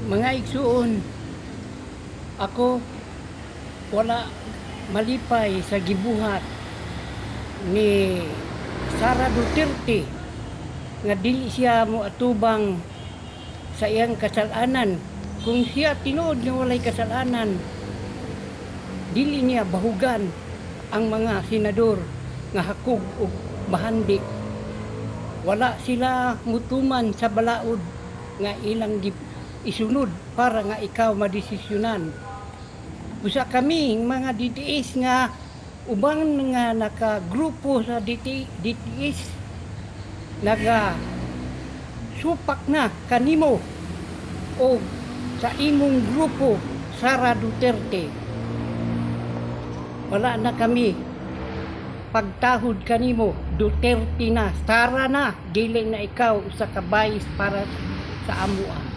Mga igsuon, ako wala malipay sa gibuhat ni Sara Duterte nga dili siya mo atubang sa iyang kasalanan. Kung siya tinuod nga walay kasalanan, dili niya bahugan ang mga senador nga hakog og bahandi. Wala sila mutuman sa balaod nga ilang isunod para nga ikaw madesisyonan. Usa kami mga DTS nga ubang nga nakagrupo sa DTS naga supak na kanimo o sa imong grupo Sara Duterte. Wala na kami pagtahod kanimo, Duterte na, Sara na, dili na ikaw usa ka bayis para sa amoa.